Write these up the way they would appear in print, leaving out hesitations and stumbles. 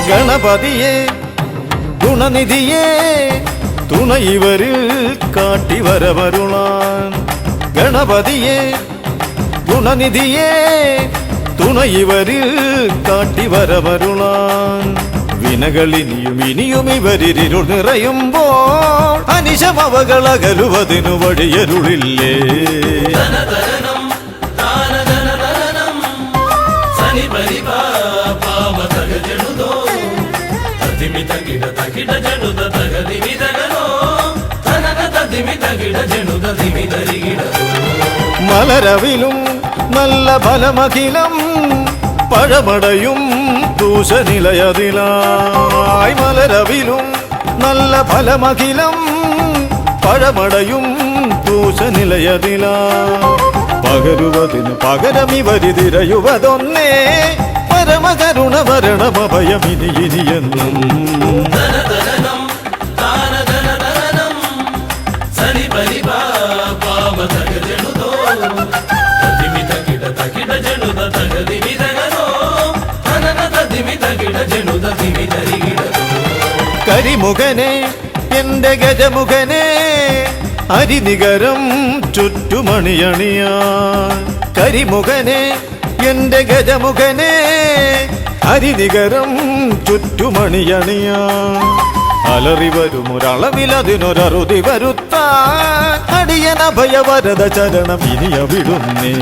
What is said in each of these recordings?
ഗണപതിയെ ഗുണനിധിയെ തുണയിവരിൽ കാട്ടി വരവരുളാൻ ഗണപതിയെ ഗുണനിധിയെ തുണയിവരിൽ കാട്ടി വരവരുളാൻ വിനകളിനിയും ഇനിയും ഇവരിരുൾ നിറയുമ്പോൾ അനിശമവകളകലുവതിനു വഴിയരുളില്ലേ മലരവിലും നല്ല ഫലമഖിലം പഴമടയും ദൂഷനിലയതിലായി മലരവിലും നല്ല ഫലമഖിലം പഴമടയും ദൂഷനിലയതിലാ പകരുവതിന് പകരമിവരിതിരയുവതൊന്നേ പരമകരുണ മരണമഭയമിനി ഇനിയെന്നും കരിമുഖനെ എന്റെ ഗജമുഖനെ അരിനികരം ചുറ്റുമണിയണിയാൻ കരിമുഖനെ എന്റെ ഗജമുഖനെ അരിനികരം ചുറ്റുമണിയണിയാൻ അലറി വരും ഒരളവിലതിനൊരറുതി വരുത്താൻ അടിയനഭയവരദ ചരണം ഇനി അവിടുന്നേ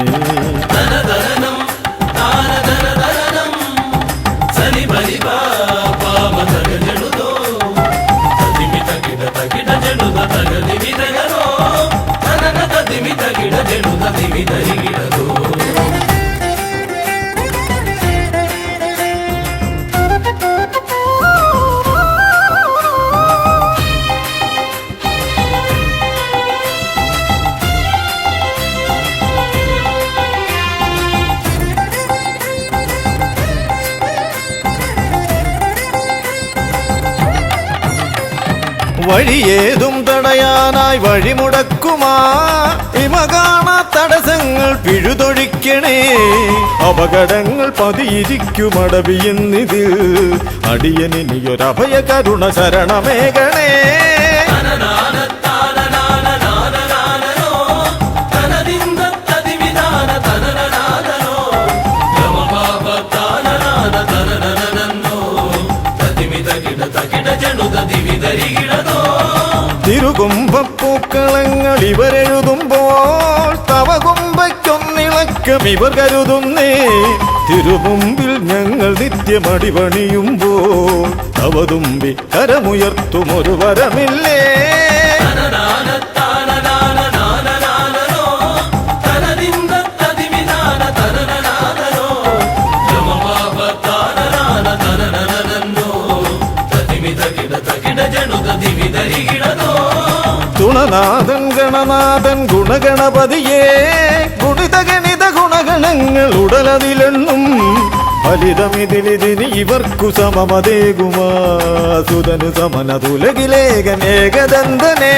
വഴിയേതും തടയാനായി വഴിമുടക്കുമാ ഇമകാണ തടസ്സങ്ങൾ പിഴുതൊഴിക്കണേ അപകടങ്ങൾ പതിയിരിക്കുമടവിയെന്നിതിൽ അടിയനിയൊരഭയ കരുണ ശരണമേകണേ തിരുകുംഭപ്പൂക്കളങ്ങൾ ഇവരെഴുതുമ്പോൾ തവ കുംഭയ്ക്കൊന്നിളക്കം ഇവർ കരുതുന്നേ തിരുമുമ്പിൽ ഞങ്ങൾ നിത്യമടിപണിയുമ്പോൾ തവതുമ്പി കരമുയർത്തുമൊരു വരമില്ലേ തുണനാഥൻ ഗണനാഥൻ ഗുണഗണപതിയേ ഗുണിത ഗണിത ഗുണഗണങ്ങൾ ഉടലതിലെണ്ണും ഫലിതമിതിലിതിന് ഇവർക്കു സമമതേകുമാ സുതനു സമനതുലകിലേകനേകദന്തനേ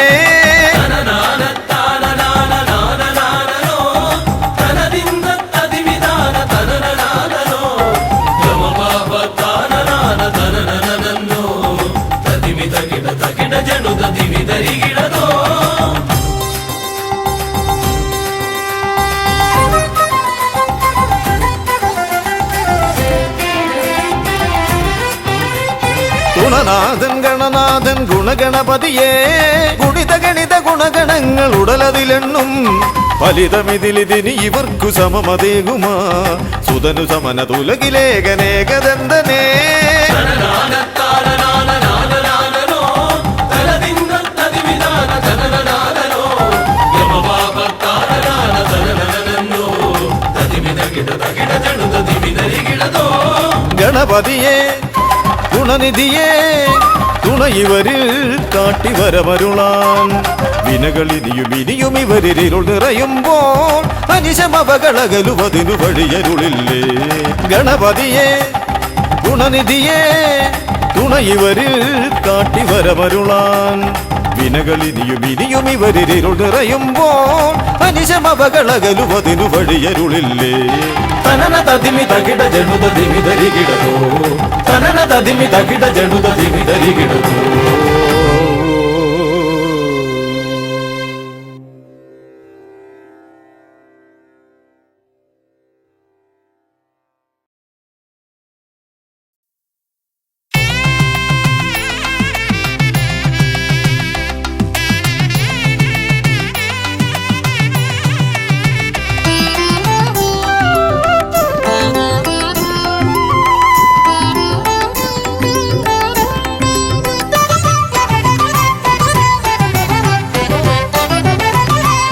ഗുണനാഥൻ ഗണനാഥൻ ഗുണഗണപതിയേ ഗുണിത ഗണിത ഗുണഗണങ്ങൾ ഉടലതിലെണ്ണും ഫലിതമിതിലിതിന് ഇവർക്കു സമമതേകുമാ സുതനു സമനതുലകിലേകനേകദന്തനേ ഗണപതിയെ ഗുണനിധിയെ തുണയിവരിൽ കാട്ടി വരവരുളാൻ വിനകളിനിയും ഇനിയും ഇവരിരുൾ നിറയുമ്പോൾ അനിശമവകളകലുവതിനു വഴിയരുളില്ലേ ഗണപതിയെ ഗുണനിധിയെ തുണയിവരിൽ കാട്ടി വരവരുളാൻ വിനകളിനിയും ഇനിയും ഇവരിരുൾ നിറയുമ്പോൾ അനിശമവകളകലുവതിനു വഴിയരുളില്ലേ തനന തതിമി തകിട ജനുത ദിമിതരികിടതോ തനന ತದಿಮಿ ತಗಿಡ ಜಡುದ ದಿಮಿ ದರಿಗಿಡದು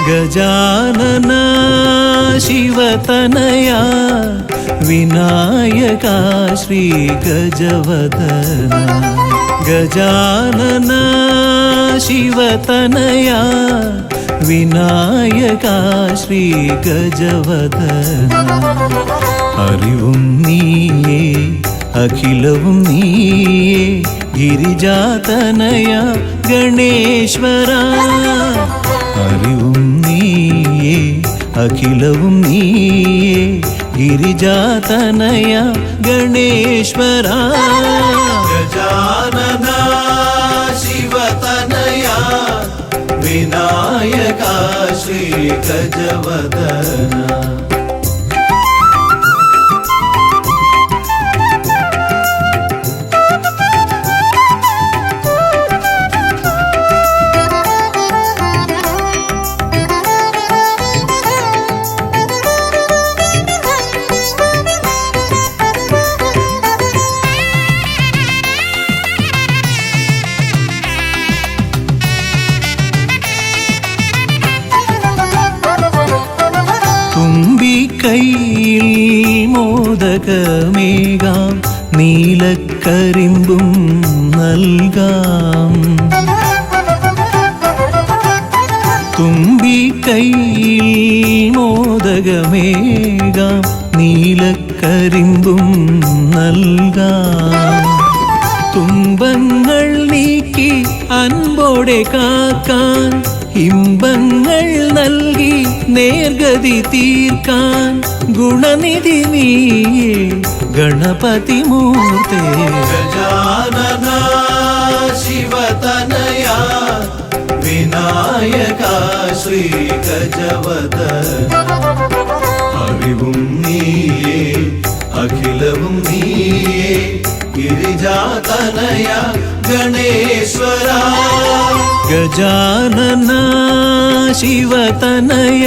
ಗಜಾನನ ಶಿವತನಯ ವಿನಾಯಕ ಶ್ರೀ ಗಜವದನ ಗಜಾನನ ಶಿವತನಯ ವಿನಾಯಕ ಶ್ರೀ ಗಜವದನ അറിവും നീയേ അഖിലവും നീയേ ഗിരിജാതനയ ഗണേശ്വര അറിവും നീയേ അഖിലവും നീയേ ഗിരിജാതനയ ഗണേശ്വര ഗജാനന ശിവതനയ വിനായക ശ്രീ ഗജവദന കൈയിൽ മോദകമേകാം നീലക്കരിമ്പും നൽകാം തുമ്പിക്കൈയിൽ മോദകമേകാം നീലക്കരിമ്പും നൽകാം തുമ്പങ്ങൾ നീക്കി അൻപോടെ കാക്കാൻ ഇമ്പങ്ങൾ നൽകി നേർഗതി തീർക്കാൻ ഗുണനിധി നീയേ ഗണപതി മൂർത്തേ ഗജാനന ശിവതനയ വിനായക ശ്രീ ഗജവദന അറിവും നീയേ അഖിലവും നീയേ ഗിരിജാതനയ ഗണേശ്വര ഗജാനന ശിവതനയ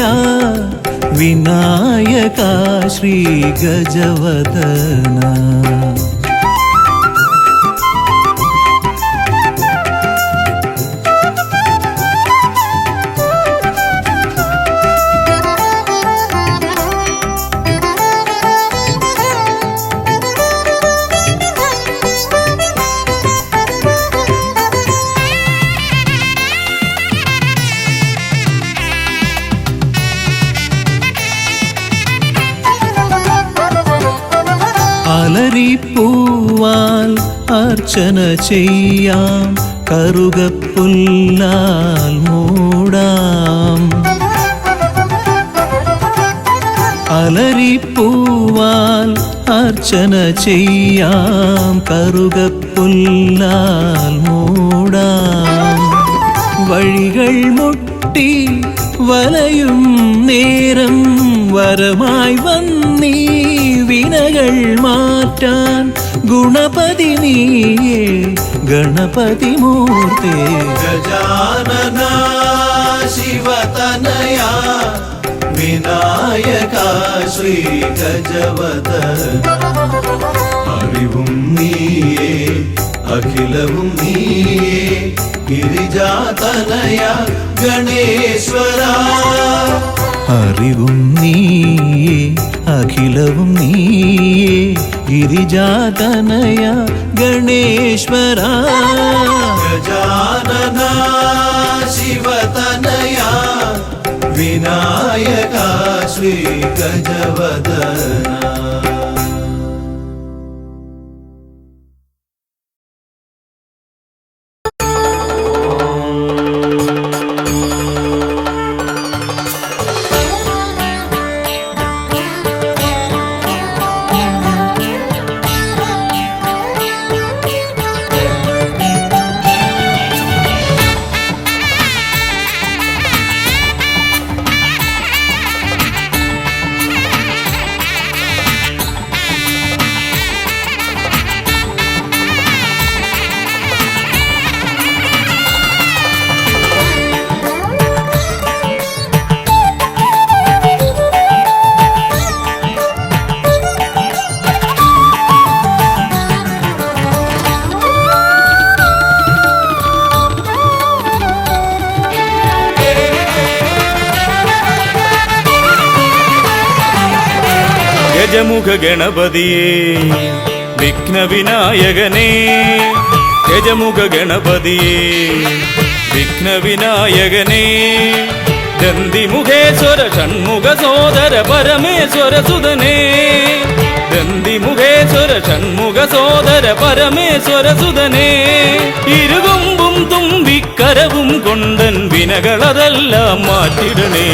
വിനായക ശ്രീ ഗജവദന അലരിപ്പൂവാൽ അർച്ചന ചെയ്യാം കറുകപ്പുല്ലാൽ മൂടാം അലരിപ്പൂവാൽ അർച്ചന ചെയ്യാം കറുകപ്പുല്ലാൽ മൂടാം വഴികൾ മുട്ടി വലയും നേരം വരമായി വന്നീ വിനകൾ മാറ്റാൻ ഗുണപതി നീയേ ഗണപതി മൂർത്തേ ഗജാനന ശിവതനയ വിനായക ശ്രീ ഗജവദന അറിവും നീയേ അഖിലവും നീയേ ഗിരിജാതനയ ഗണേശ്വര അറിവും നീയേ അഖിലവും നീയേ ഗിരിജാതനയ ഗണേശ്വര ഗജാനന ശിവതനയ വിനായക ശ്രീ ഗജവദന ഗജമുഖ ഗണപതിയേ വിഘ്നവിനായകനേ ഗജമുഖ ഗണപതിയേ വിഘ്നവിനായകനേ ദന്തിമുഖേശ്വര ഷൺമുഖ സോദര പരമേശ്വര സുതനേ ദന്തിമുഖേശ്വര ഷൺമുഖ സോദര പരമേശ്വര സുതനേ ഇരുകൊമ്പും തുമ്പിക്കരവും കൊണ്ടൻ വിനകളതെല്ലാം മാറ്റിടണേ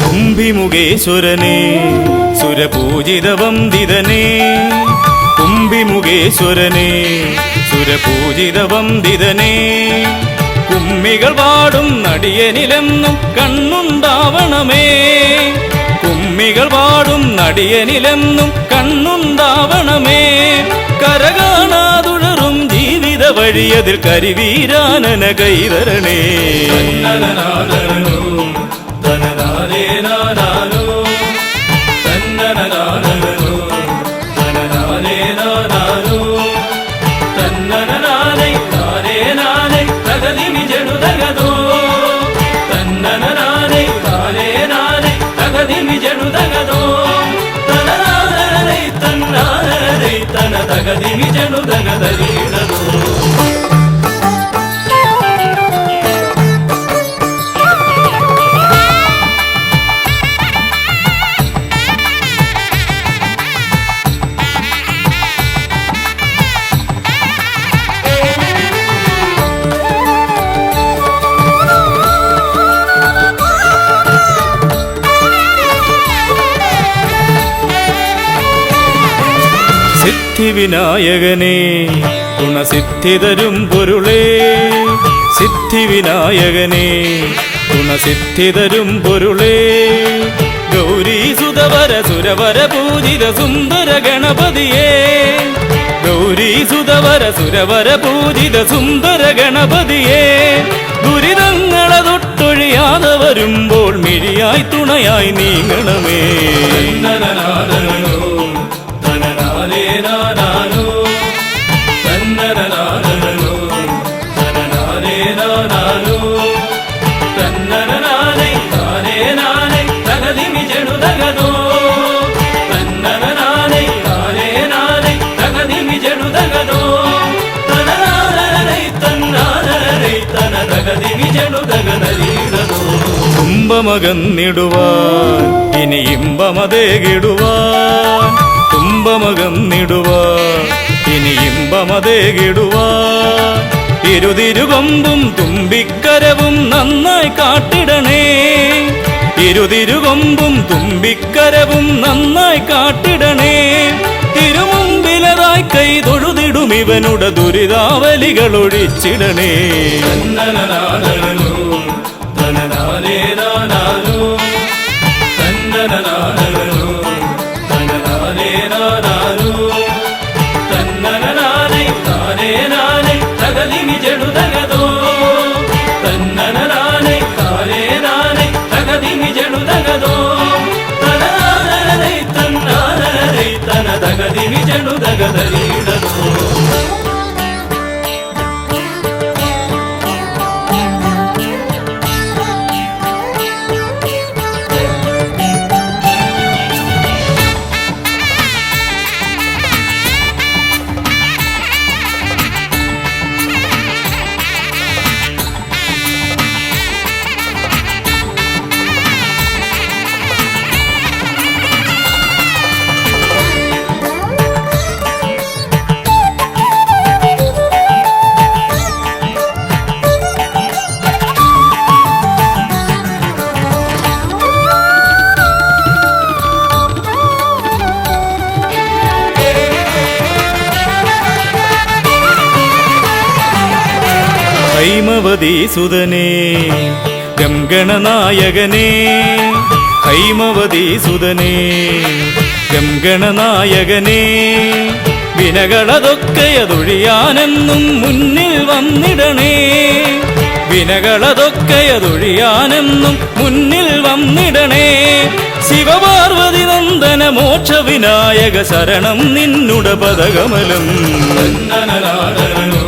കുംഭിമുഖേശ്വരനേ സുരപൂജിത വന്ദിതനേ കുംഭിമുഖേശ്വരനേ സുരപൂജിത വന്ദിതനേ കുമ്മികൾ പാടും നടിയനിലെന്നും കണ്ണുണ്ടാവണമേ കുമ്മികൾ പാടും നടിയനിലെന്നും കണ്ണുണ്ടാവണമേ കരകാണാതുഴറും ജീവിത വഴിയതിൽ കരിവീരാനന കൈതരണേ സിദ്ധിവിനായകനേ ഗുണസിദ്ധിതരും പൊരുളേ സിദ്ധിവിനായകനേ ഗുണസിദ്ധിതരും പൊരുളേ ഗൗരീസുതവര സുരവര പൂജിത സുന്ദര ഗണപതിയേ ഗൗരീസുതവര സുരവര പൂജിത സുന്ദര ഗണപതിയേ ദുരിതങ്ങളെ തൊട്ടൊഴിയാതെ വരുമ്പോൾ മിഴിയായി തുണയായി നീങ്ങണമേ തുമ്പമകന്നിടുവാൻ ഇനി ഇമ്പമതേകിടുവാൻ തുമ്പമകന്നിടുവാൻ ഇനി ഇമ്പമതേകിടുവാൻ ഇരുതിരുകൊമ്പും തുമ്പിക്കരവും നന്നായി കാട്ടിടണേ ഇരുതിരുകൊമ്പും തുമ്പിക്കരവും നന്നായി കാട്ടിടണേ തിരുമുമ്പിലതായി കൈ തൊഴുതിടും ഇവനുടെ ദുരിതാവലികൾ ഒഴിച്ചിടണേ ഹൈമവതീസുതനേ ഗംഗണനായകനേ ഹൈമവതീസുതനേ ഗംഗണനായകനേ വിനകളതൊക്കെയതൊഴിയാനെന്നും മുന്നിൽ വന്നിടണേ. വിനകളതൊക്കെയതൊഴിയാനെന്നും മുന്നിൽ വന്നിടണേ. ശിവപാർവതി നന്ദന മോക്ഷ വിനായക ശരണം നിന്നുട പദകമലം. തന്നനനാദനോ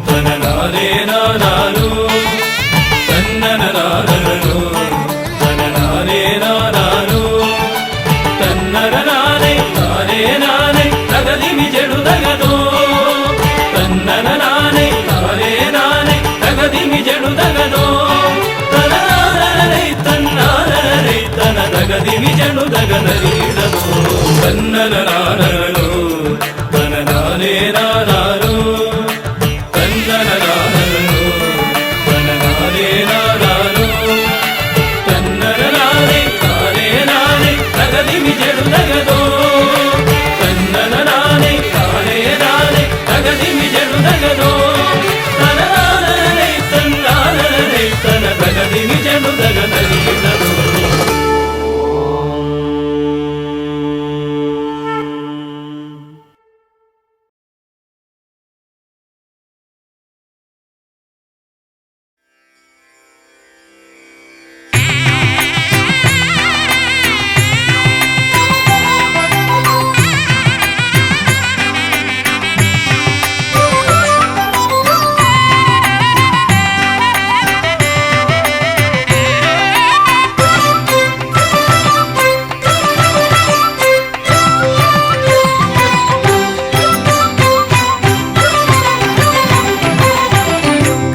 തനനാരേനാനാനോ തന്നനനാദനോ തനനാരേനാനാനോ തന്നനനാനേ നാരേനാനേ തകതിമി ജടുതകതോ തന്നനനാനേ നാരേനാനേ തകതിമി ജടുതകതോ തനനാനേ തന്നാനേ തന തകതിമി ജടുതകതരീടതോ തന്നനനാനോ തനനാരേനാനാനോ തന്നനനാനോ തനനാരേനാനാനോ തന്നനനാനേ നാരേനാനേ തകതിമി ജടുതകതോ തന്നനനാനേ നാരേനാനേ തകതിമി ജടുതകതോ തനനാനേ തന്നാനേ തന തകതിമി ജടുതകതരീടതോ.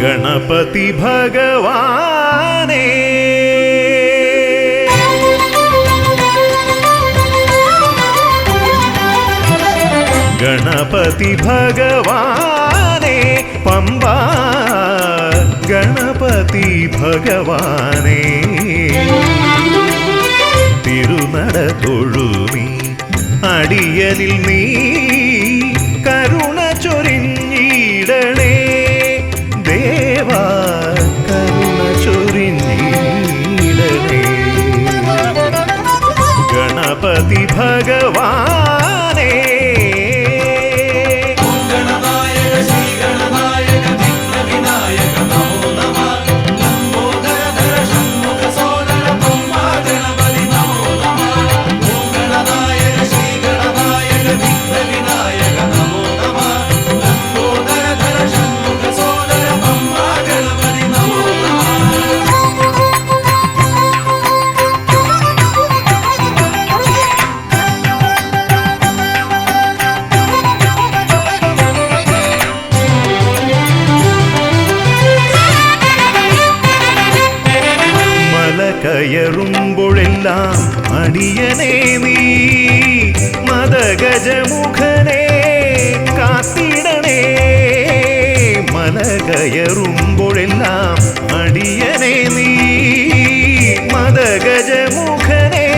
ഗണപതി ഭഗവാനേ ഗണപതി ഭഗവാനേ പമ്പ ഗണപതി ഭഗവാനേ തിരുനട തൊഴുമീ അടിയനിൽ നീ കരുണ ചൊരിഞ്ഞിടണേ ദേവാ കരുണ ചൊരിഞ്ഞിടണേ. ഗണപതി ഭഗവാനേ കയറുമ്പോഴെല്ലാം അടിയനേ നീ മദഗജമുഖനെ കാത്തിടണേ. മല കയറുമ്പോഴെല്ലാം അടിയനേ നീ മദഗജമുഖനെ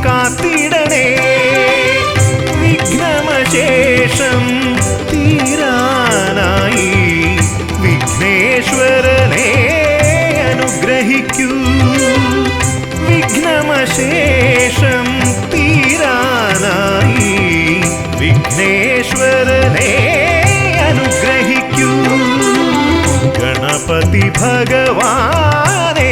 കാത്തിടണേ. വിഘ്നമശേഷം തീരാനായി വിഘ്നേശ്വരനെ അനുഗ്രഹിക്കൂ. വിഘ്നമശേഷം തീരാനായി വിഘ്നേശ്വരനെ അനുഗ്രഹിക്കൂ. ഗണപതി ഭഗവാനേ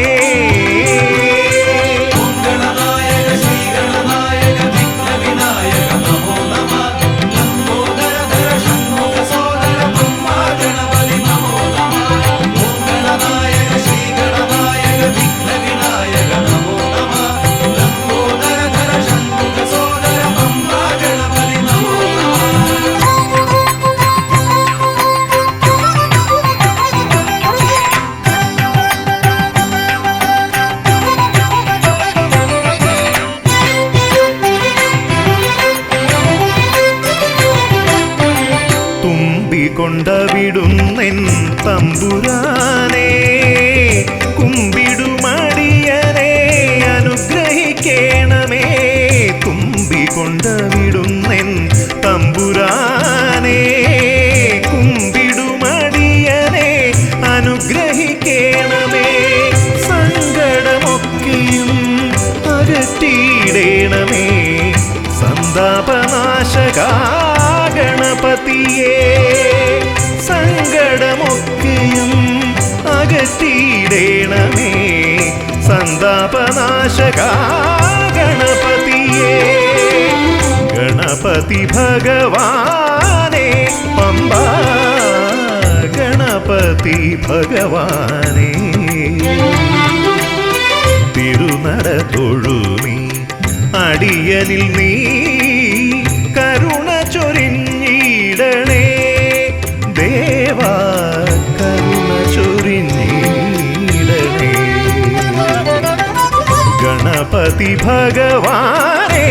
കൊണ്ടവിടുന്നെൻ തമ്പുരാനെ കുമ്പിടുമടിയനെ അനുഗ്രഹിക്കണമേ. കുമ്പികൊണ്ടവിടുന്നെൻ തമ്പുരാനെ കുമ്പിടുമടിയനെ അനുഗ്രഹിക്കണമേ. സങ്കടമൊക്കെയും അകറ്റിയിടണമേ. സന്താപനാശകാ ഗണപതിയേ സങ്കടമൊക്കെയും അകറ്റിയിടേണമേ സന്താപനാശക ഗണപതിയേ ഗണപതി ഭഗവാനേ പമ്പ ഗണപതി ഭഗവാനേ തിരുനട തൊഴുമീ അടിയനിൽ നീ കരുണ ചൊരിഞ്ഞിടണേ ദേവാ കരുണ ചൊരിഞ്ഞിടണേ ഗണപതി ഭഗവാനേ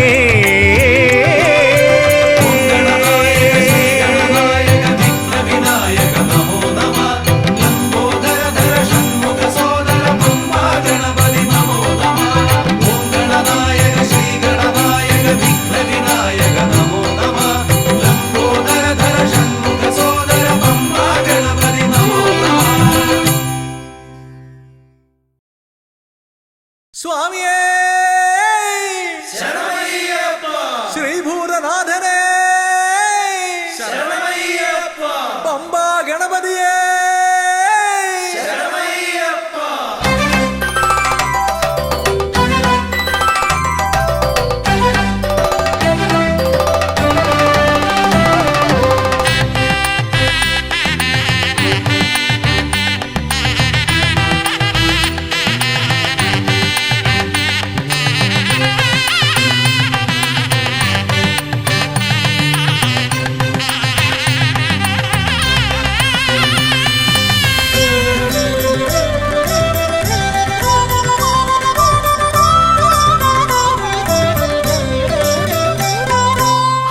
സ്വാമിയേ ശ്രീഭൂതനാഥനേ പമ്പാ ഗണപതിയേ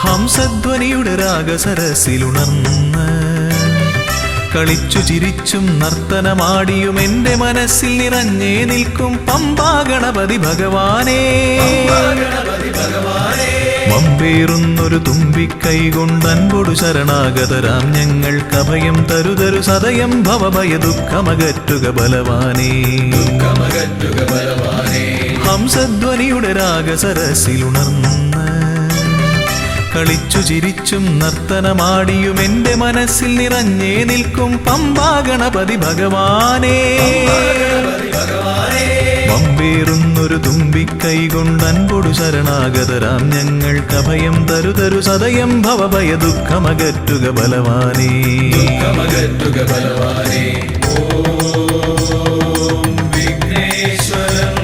ഹംസധ്വനിയുടെ രാഗസരസിലുണർന്ന് കളിച്ചു ചിരിച്ചും നർത്തനമാടിയും എൻ്റെ മനസ്സിൽ നിറഞ്ഞേ നിൽക്കും പമ്പാ ഗണപതി ഭഗവാനേ മമ്പേറുന്നൊരു തുമ്പിക്കൈ കൊണ്ടൻപൊടു ശരണാഗതരാം ഞങ്ങൾക്കഭയം തരുതരു സദയം ഭവഭയ ദുഃഖമകറ്റുക ബലവാനേ ഹംസധ്വനിയുടെ രാഗസരസിലുണർന്ന് കളിച്ചു ചിരിച്ചും നർത്തനമാടിയും എൻ്റെ മനസ്സിൽ നിറഞ്ഞേ നിൽക്കും പമ്പാ ഗണപതി ഭഗവാനേ പമ്പേറുന്നൊരു തുമ്പിക്കൈ കൊണ്ടൻപൊടു ശരണാഗതരാം ഞങ്ങൾക്കഭയം തരുതരു സദയം ഭവഭയ ദുഃഖമകറ്റുക ബലവാനേ ഓം വിഘ്നേശ്വരം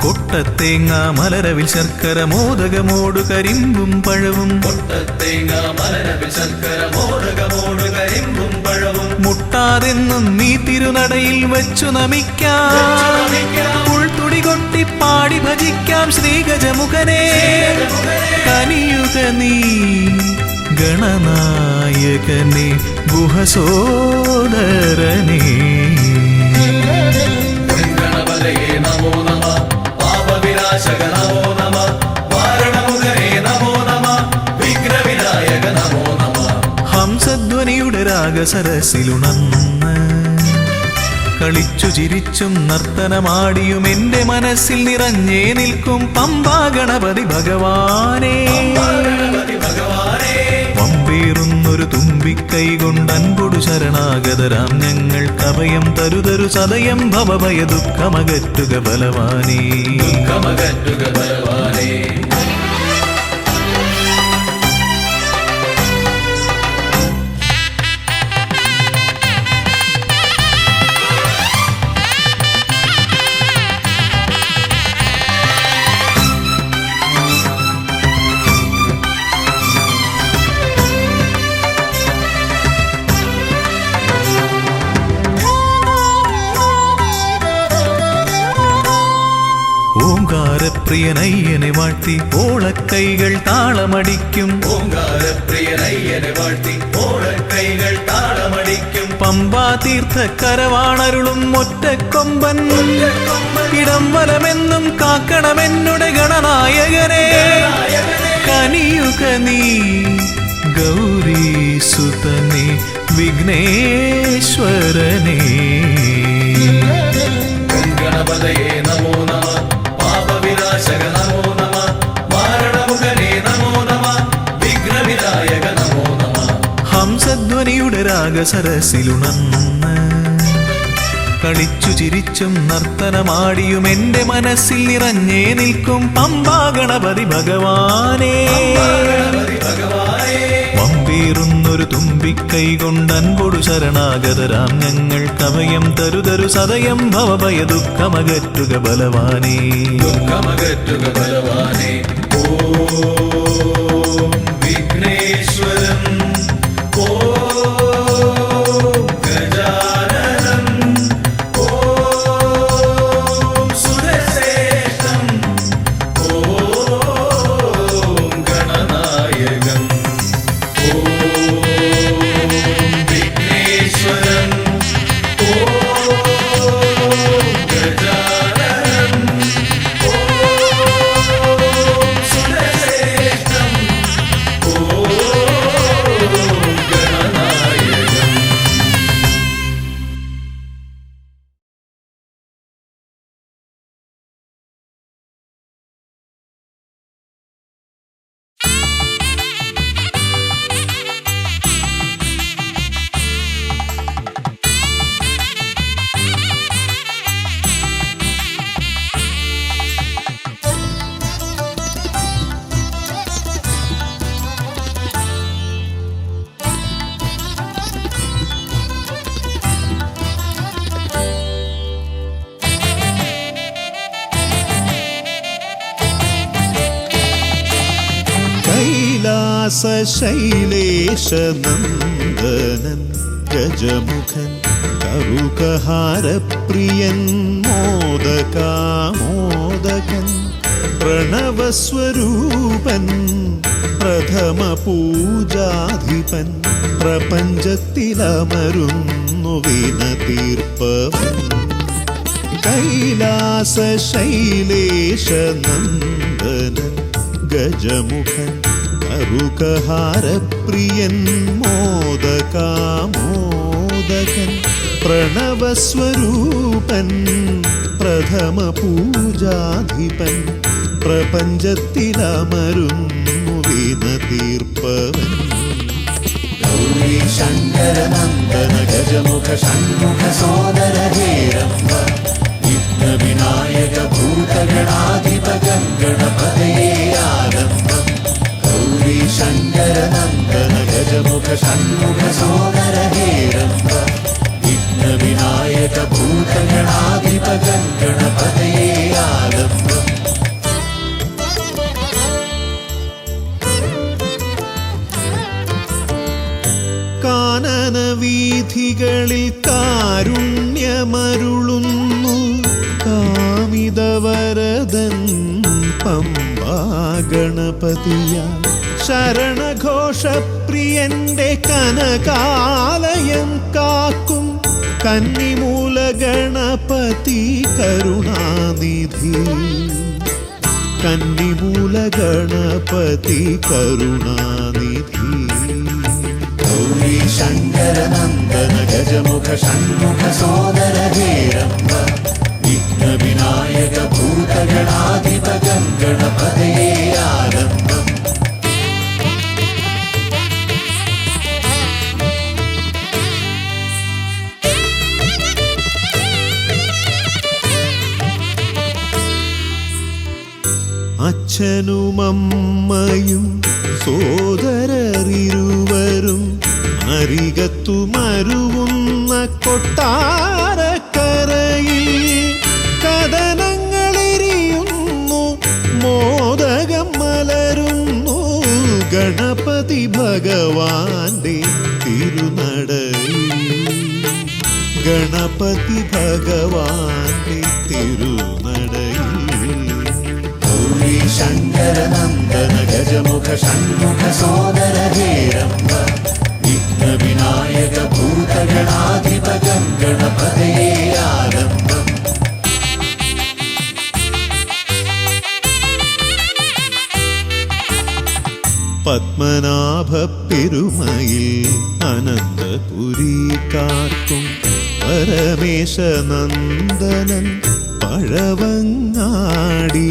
കൊട്ടത്തേങ്ങ മലരവിൽ ശർക്കര മോദകമോടു കരിമ്പും പഴവും മുട്ടാതെന്നും നീ തിരുനടയിൽ വെച്ചു നമിക്കാം ഉൾത്തുടി കൊട്ടി പാടി ഭജിക്കാം ശ്രീഗജമുഖനെ കനിയുക നീ ഗണനായകനെ ഗുഹസോദരനേ നമോ നമ പാപവിനാശക നമോ നമ വാരണമുഖനേ നമോ നമ വിഘ്നവിനായക നമോ നമ ഹംസധ്വനിയുടെ രാഗസരസിലുണർന്ന് കളിച്ചു ചിരിച്ചും നർത്തനമാടിയും എൻ്റെ മനസ്സിൽ നിറഞ്ഞേ നിൽക്കും പമ്പാ ഗണപതി ഭഗവാനേ പമ്പേറുന്നൊരു തുമ്പിക്കൈ കൊണ്ടൻപൊടു ശരണാഗതരാം ഞങ്ങൾക്കഭയം തരുതരു സദയം ഭവഭയ ദുഃഖമകറ്റുക ബലവാനേ ഓങ്കാരപ്രിയനയ്യനെ വാഴ്ത്തി ഓളക്കൈകൾ താളമടിക്കും ഓങ്കാരപ്രിയനയ്യനെ വാഴ്ത്തി ഓളക്കൈകൾ താളമടിക്കും പമ്പാ തീർത്ഥക്കരവാണരുളും ഒറ്റക്കൊമ്പൻ ഇടം വലമെന്നും കാക്കണമെന്നുടെ ഗണനായകനെ കനിയുക നീ ഗൗരീസുതനെ വിഘ്നേശ്വരനെ ഗണപതയേ നമോ നമ പാപവിനാശക നമോ നമ വാരണമുഖനേ നമോ നമ വിഘ്നവിനായക നമോ നമ ഹംസധ്വനിയുടെ രാഗസരസിലുണർന്ന് കളിച്ചു ചിരിച്ചും നർത്തനമാടിയും എന്റെ മനസ്സിൽ നിറഞ്ഞേ നിൽക്കും പമ്പാ ഗണപതി ഭഗവാനേ വമ്പേറുന്നൊരു തുമ്പിക്കൈ കൊണ്ടൻപൊടു ശരണാഗതരാം ഞങ്ങൾ കവയം തരുതരു സദയം ഭവഭയ ദുഃഖമകറ്റുക ബലവാനേ ദുഃഖമകറ്റുക ബലവാനേ ഓം വിഘ്നേശ്വരം ഓം ഗജാനനം ഓം സുരശ്രേഷ്ഠം ഓം ഗണനായകം ഓം വിഘ്നേശ്വരം ഓം ഗജാനനം ഓം സുരശ്രേഷ്ഠം ഓം ഗണനായകം കൈലാസശൈലേശനന്ദനൻ ഗജമുഖൻ കറുകഹാരപ്രിയൻ മോദകാമോദകൻ പ്രണവസ്വരൂപൻ പ്രഥമ പൂജാധിപൻ പ്രപഞ്ചത്തിലമരുന്നു വിനതീർപ്പവൻ കൈലാസശൈലേശനന്ദനൻ ഗജമുഖൻ കറുകഹാരപ്രിയൻ മോദകാമോദകൻ പ്രണവസ്വരൂപൻ പ്രഥമ പൂജാധിപൻ പ്രപഞ്ചത്തിലമരുന്നു വിനതീർപ്പവൻ ഗൗരീ ശങ്കരനന്ദന ഗജമുഖ ഷൺമുഖ സോദര ഹേരംബ വിഘ്നവിനായക ഭൂതഗണാധിപ ഗണപതയേ ആലംബം ഗൗരീ ശങ്കരനന്ദന ഗജമുഖ ഷൺമുഖ സോദര ഹേരംബ വിഘ്നവിനായക ഭൂതഗണാധിപ ഗണപതയേ ആലംബം കാനന വീഥികളിൽ കാരുണ്യമരുളുന്നു കാമിതവരദൻ പമ്പാ ഗണപതിയ ശരണഘോഷപ്രിയന്റെ കനകാലയം കാക്കും കന്നിമൂല ഗണപതി കരുണാനിധി കന്നിമൂല ഗണപതി കരുണാനിധി ഗൗരീ ശങ്കരനന്ദന ഗജമുഖ ഷൺമുഖ സോദര ഹേരംബ വിഘ്നവിനായക ഭൂതഗണാധിപ ഗണപതയേ ആലംബം അച്ഛനുമമ്മയും സോദരരിരുവരും അരികത്തു മരുവുന്ന കൊട്ടാരക്കരയിൽ കഥനങ്ങളെരിയുന്നു മോദകം മലരുന്നു ഗണപതി ഭഗവാന്റെ തിരുനടയിൽ ഗണപതി ഭഗവാന്റെ തിരുനടയിൽ ഗൗരി ശങ്കര നന്ദന ഗജമുഖ ഷൺമുഖ സോദര ഹേരംബ വിഘ്ന വിനായക ഭൂതഗണാധിപകം ഗണപതയേ ആലംബം. പത്മനാഭ പെരുമയിൽ അനന്തപുരിക്കാർക്കും പരമേശ നന്ദനൻ പഴവങ്ങാടി.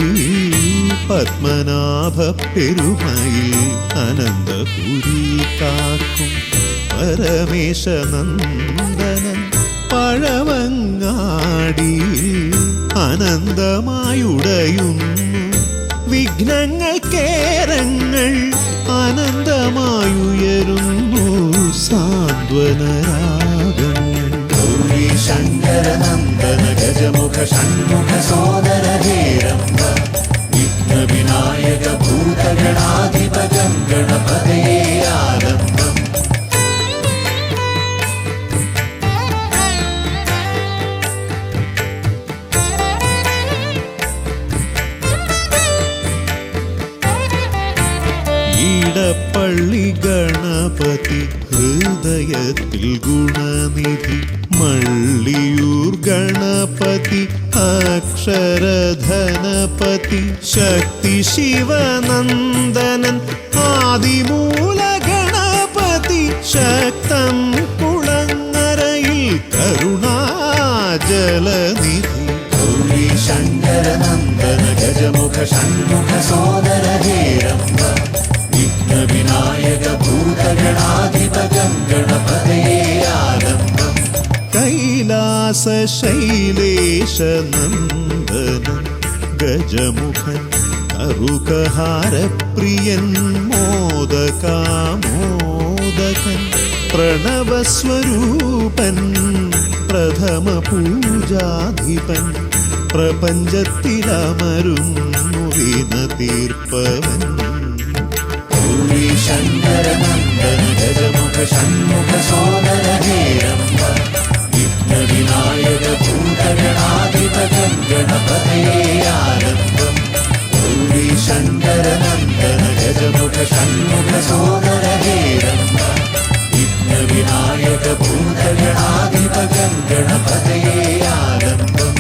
പത്മനാഭ പെരുമയിൽ അനന്തപുരിക്കാർക്കും പരമേശ നന്ദനൻ പഴവങ്ങാടി. അനന്തമായുടയുന്നു വിഘ്നങ്ങൾ കേരങ്ങൾ അനന്തമായുയരുന്നു സാന്ത്വനരാഗങ്ങൾ. ഗൗരി ശങ്കര നന്ദന ഗജമുഖ ഷൺമുഖ സോദര ഹേരംബ വിഘ്ന വിനായക ഭൂതഗണാധിപകം ഗണപതയേ ആലംബം. പള്ളി ഗണപതി ഹൃദയത്തിൽ ഗുണനിധി. മള്ളിയൂർ ഗണപതി അക്ഷരധനപതി. ശക്തി ശിവനന്ദനൻ ആദിമൂല ഗണപതി. ശക്തം കുളങ്ങരയിൽ കരുണാജലനിധി. ഗൗരി ശങ്കര നന്ദന ഗജമുഖ ഷൺമുഖ സോദര ഹേരംബ വിഘ്ന വിനായക ഭൂതഗണാധിപകം ഗണപതയേ ആലംബം. കൈലാസ ശൈലേശ നന്ദനൻ ഗജമുഖൻ കറുകഹാരപ്രിയൻ മോദകാമോദകൻ. പ്രണവസ്വരൂപൻ പ്രഥമ പൂജാധിപൻ. പ്രപഞ്ചത്തിലമരുന്നു വിന തീർപ്പവൻ. ഗൗരി ശങ്കര നന്ദന ഗജമുഖ ഷൺമുഖ സോദര ഹേരംബ വിഘ്ന വിനായക ഭൂതഗണാധിപകം ഗണപതയേ ആലംബം. ഗൗരി ശങ്കര നന്ദന ഗജമുഖ ഷൺമുഖ സോദര ഹേരംബ വിഘ്ന വിനായക ഭൂതഗണാധിപകം ഗണപതയേ ആലംബം.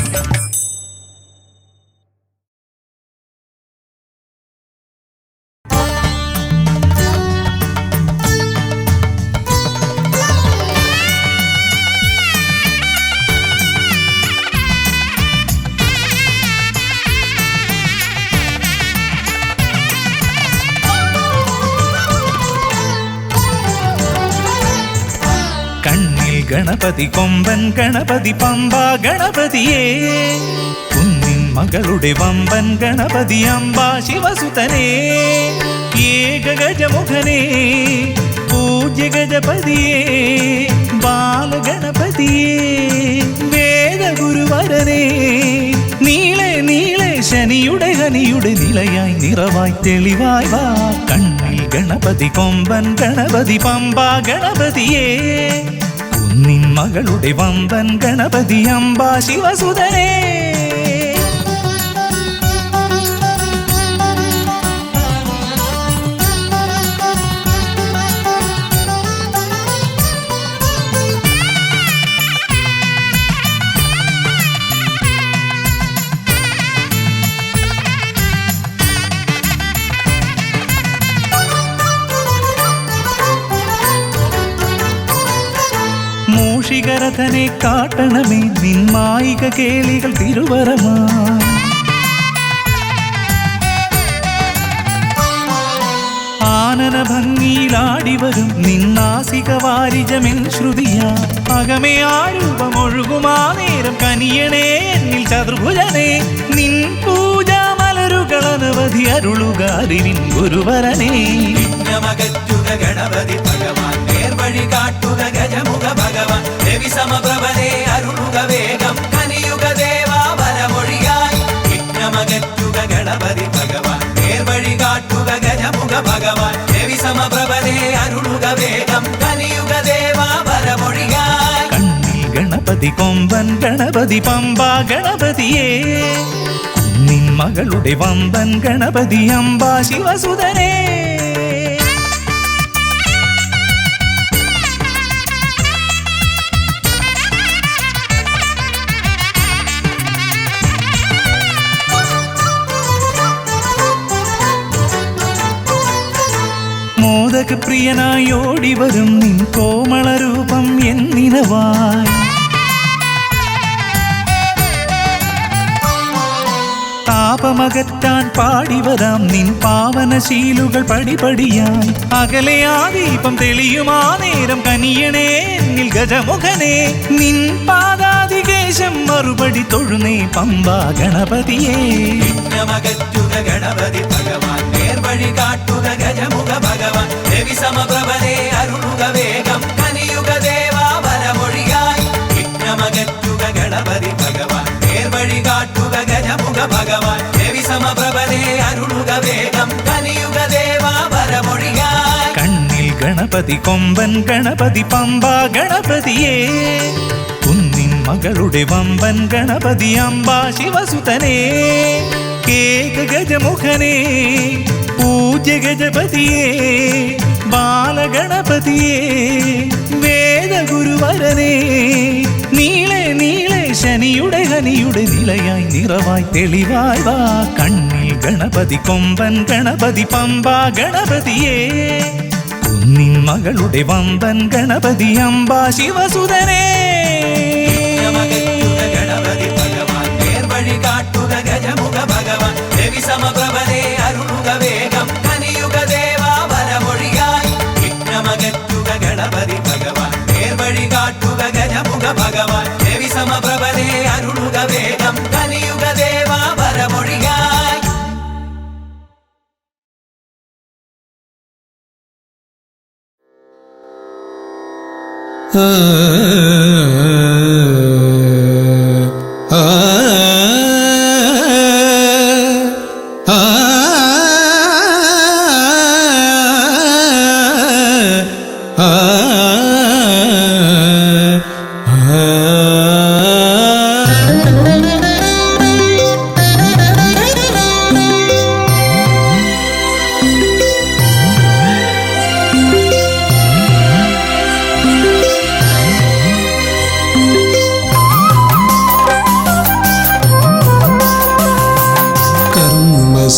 ഗണപതി കൊമ്പൻ ഗണപതി പമ്പ ഗണപതിയേ. കുന്നിൻ മകളുടെ വമ്പൻ ഗണപതി അമ്പ ശിവസുതനേ. ഏകഗജമുഖനേ പൂജ്യ ഗജപതിയേ. ബാലഗണപതിയേ വേദഗുരുവരനേ. നീളെ നീളെ ശനിയുടെ ഹനിയുടെ നിലയായി നിറവായി തെളിവായി വാ. കണ്ണിൽ ഗണപതി കൊമ്പൻ ഗണപതി പമ്പ ഗണപതിയേ. നിൻ മകളുടെ വമ്പൻ ഗണപതി അമ്പ ശിവസുതനേ. മൂഷികരഥനെ കാട്ടണമേ നിന്മായിക കേളികൾ തിരുവരമാ. ആനന ഭംഗിയിലാടിവരും നിന്നാസിക വാരിജമെൻ ശ്രുതിയാ. അകമേ ആരൂപമൊഴുകുമാ നേരം കനിയണേ എന്നിൽ ചതുർഭുജനേ. നിൻ പൂജാ മലരുകളനവധി അരുളുകാരിൻ ഗുരുവരനേ. വിഘ്നമകറ്റുക ഗണപതി ഭഗവാൻ നേർവഴി കാട്ടുക ഗജമുഖ ഭഗവാൻ. രവി സമപ്രഭനെ അരുളുക വേഗം കനിയുക ദേവാ വരമൊഴിയായി. വിഘ്നമകറ്റുക ഗണപതി ഭഗവാൻ നേർവഴി കാട്ടുക ഗജമുഖ ഭഗവാൻ. രവി സമപ്രഭനെ അരുളുക വേഗം കനിയുക ദേവാ വരമൊഴിയായി. കണ്ണിൽ ഗണപതി കൊമ്പൻ ഗണപതി പമ്പ ഗണപതിയേ. നിൻ മകളുടെ വമ്പൻ ഗണപതി അംബാ ശിവസുതനേ. മോദകപ്രിയനായി ഓടിവരും നിൻ കോമളരൂപം എന്നിനവായി. താപമകറ്റാൻ പാടിവരാം നിൻ പാവനശീലുകൾ പടിപടിയായി. അകലെ ആ ദീപം തെളിയുമാ നേരം കനിയണേ എന്നിൽ ഗജമുഖനെ. നിൻ പാദാതികേശം മറുപടി തൊഴുന്നേ പമ്പാ ഗണപതിയേ. വിഘ്നമകറ്റുക ഗണപതി ഭഗവാൻ, നേർവഴി കാട്ടുക ഗജമുഖ ഭഗവാൻ. രവി സമപ്രഭനെ അരുളുക വേഗം, കനിയുക ദേവാ വരമൊഴിയായി. വിഘ്നമകറ്റുക ഗണപതി ഭഗവാൻ, നേർവഴി കാട്ടുക ഗജമുഖ ഭഗവാൻ. രവി സമപ്രഭനെ അരുളുക വേഗം, കനിയുക ദേവാ വരമൊഴിയായി. കണ്ണിൽ ഗണപതി കൊമ്പൻ ഗണപതി പമ്പാ ഗണപതിയേ. കുന്നിൻ മകളുടെ വമ്പൻ ഗണപതി അംബാ ശിവസുതനേ. കേക ഗജമുഖനേ പൂജ്യ ഗജപതിയേ. ബാലഗണപതിയേ വേദഗുരുവരനേ. നീളെ നീളെ ശനിയുടെ ഹനിയുടെ നിലയായി നിറവായി തെളിവായി വാ. കണ്ണിൽ ഗണപതി കൊമ്പൻ ഗണപതി പമ്പാ ഗണപതിയേ. കുന്നിൻ മകളുടെ വമ്പൻ ഗണപതി അംബാ ശിവസുതനേ. വിഘ്നമകറ്റുക ഗണപതി ഭഗവാൻ, നേർവഴി കാട്ടുക ഗജമുഖ ഭഗവാൻ. രവി സമപ്രഭനെ അരുളുക വേഗം, കനിയുക ദേവാ വരമൊഴിയായി. വിഘ്നമകറ്റുക ഗണപതി ഭഗവാൻ, നേർവഴി കാട്ടുക ഗജമുഖ ഭഗവാൻ. രവി സമപ്രഭനെ അരുളുക വേഗം, കനിയുക ദേവാ വരമൊഴിയായി.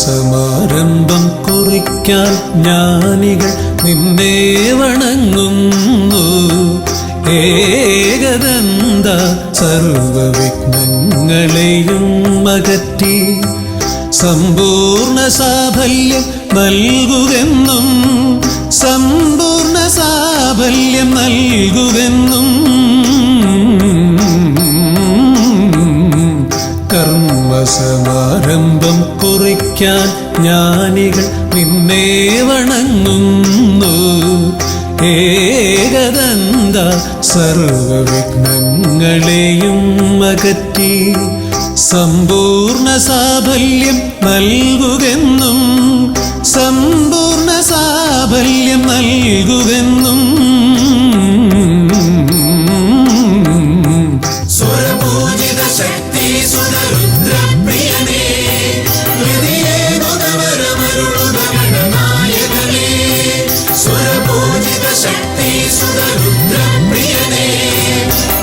സമാരംഭം കുറിക്കാൻ ജ്ഞാനികൾ നിന്നെ വണങ്ങുന്നു. ഏകദന്ത സർവവിഘ്നങ്ങളെയും അകറ്റി സമ്പൂർണ്ണ സാഫല്യം നൽകുകെന്നും, സമ്പൂർണ്ണ സാഫല്യം നൽകുകെന്നും. കർമ്മസമാരംഭം കുറിക്കാൻ ജ്ഞാനികൾ നിന്നെ വണങ്ങുന്നു. ഏകദന്ത സർവവിഘ്നങ്ങളെയും അകറ്റി സമ്പൂർണ്ണ സാഫല്യം നൽകുകെന്നും, സമ്പൂർണ്ണ സാഫല്യം നൽകുകെന്നും. സ്വരപൂജിത ശക്തി സുതരുദ്രപ്രിയനേ, ഹൃദയേ മുതവരമരുളുക ഗണനായകനേ. സ്വരപൂജിത ശക്തി സുതരുദ്രപ്രിയനേ,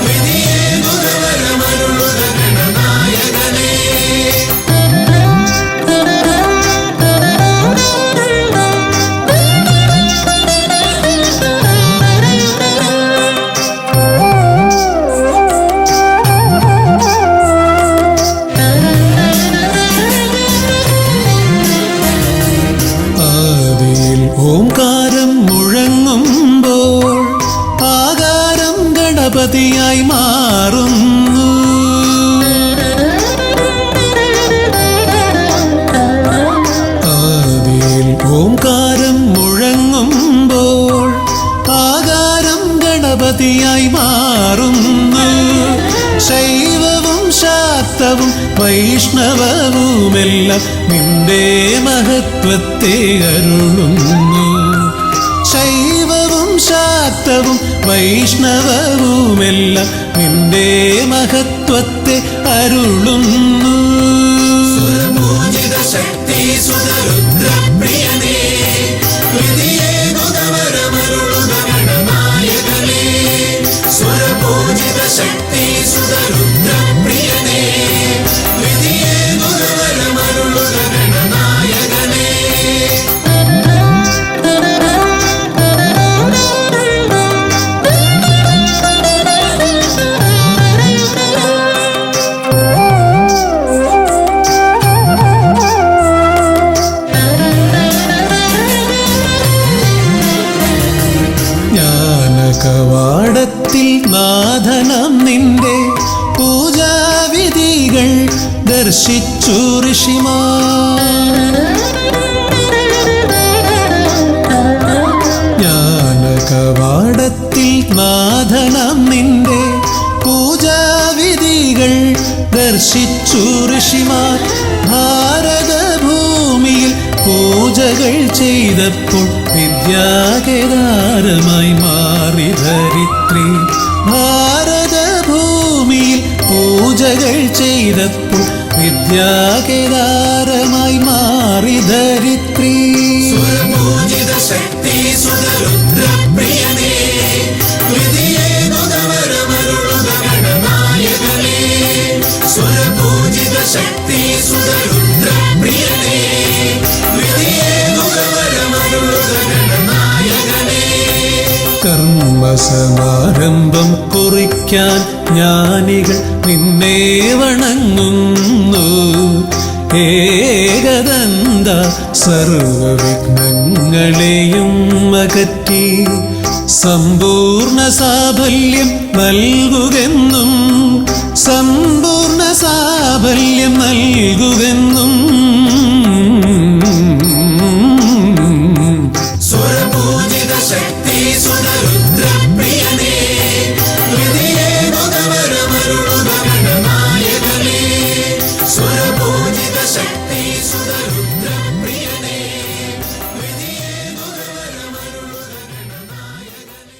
ഹൃദയേ മുതവരമരുളുക ഗണനായകനേ. ഓംകാരം മുഴങ്ങുമ്പോൾ ആകാരം ഗണപതിയായി മാറുന്നു. ആദിയിൽ ഓംകാരം മുഴങ്ങുമ്പോൾ ആകാരം ഗണപതിയായി മാറുന്നു. ശൈവവും ശാക്തവും വൈഷ്ണവവുമെല്ലാം നിന്റെ മഹത്വത്തെ അരുളുന്നു. ശൈവവും ശാക്തവും വൈഷ്ണവവുമെല്ലാം നിന്റെ മഹത്വത്തെ അരുളുന്നു. സ്വരപൂജിത സുതരുദ്രപ്രിയനേ ഹൃദയേകുതവരമരുളുക ഗണനായകനേ സ്വരപൂജിത ശക്തി സുതരുദ്രപ്രിയനേ ഹൃദയേകുതവരമരുളുക ഗണനായകനേ കവാടത്തിൽ നാഥനം നിന്റെ പൂജാവിധികൾ ദർശിച്ചു ഋഷിമാർ ജ്ഞാനകവാടത്തിൽ നാഥനം നിന്റെ പൂജാവിധികൾ ദർശിച്ചു ഋഷിമാർ ഭാരതഭൂമിയിൽ പൂജകൾ ചെയ്തപ്പോൾ വിദ്യാകേദാരമായി മാറി ധരിത്രി ഭാരതഭൂമിയിൽ പൂജകൾ ചെയ്തപ്പോൾ വിദ്യാകേദാരമായി മാറി ധരിത്രി സുരപൂജിത ശക്തി സുതരുദ്രപ്രിയനേ ഹൃദയേകുതവരമരുളുക ഗണനായകനേ സുരപൂജിത ശക്തി സുതരുദ്രപ്രിയനേ ഹൃദയേകുതവരമരുളുക ഗണനായകനേ കർമ്മസമാരംഭം കുറിക്കാൻ ജ്ഞാനികൾ നിന്നെ വണങ്ങുന്നു ഏകദന്ത സർവവിഘ്നങ്ങളെയും അകറ്റി സമ്പൂർണ്ണ സാഫല്യം നൽകുകെന്നും സമ്പൂർണ്ണ സാഫല്യം നൽകുകെന്നും സുരപൂജിത ശക്തി സുതരുദ്രപ്രിയനേ ഹൃദയേകുതവരമരുളുക ഗണനായകനേ സുരപൂജിത ശക്തി സുതരുദ്രപ്രിയനേ ഹൃദയേകുതവരമരുളുക ഗണനായകനേ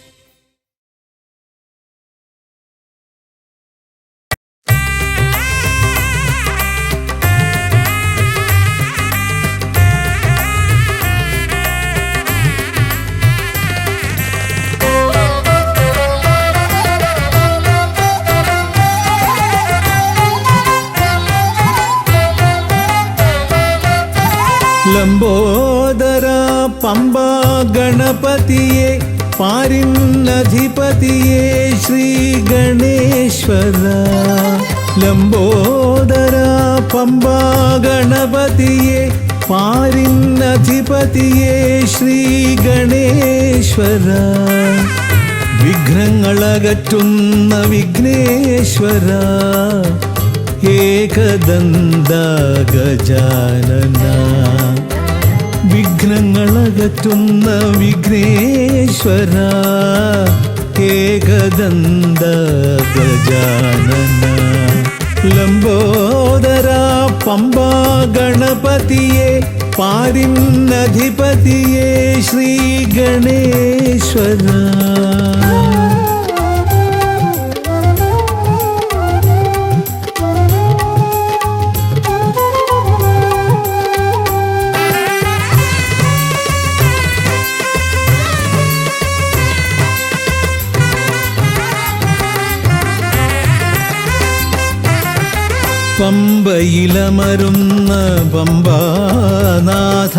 ലംബോദര പമ്പ ഗണപതിയെ പാരിന്നധിപതിയെ ശ്രീ ഗണേശ്വര ലംബോദര പമ്പ ഗണപതിയെ പാരിന്നധിപതിയെ ശ്രീ ഗണേശ്വര വിഘ്നങ്ങളകറ്റുന്ന വിഘ്നേശ്വര ഏകദന്ത ഗജാനന വിഘ്നങ്ങളകറ്റുന്ന വിഘ്നേശ്വര ഏകദന്ത ഗജാനന ലംബോദര പമ്പ ഗണപതിയെ പാരിന്നധിപതിയെ ശ്രീ ഗണേശ്വര പമ്പയിലമരുന്ന പമ്പാനാഥ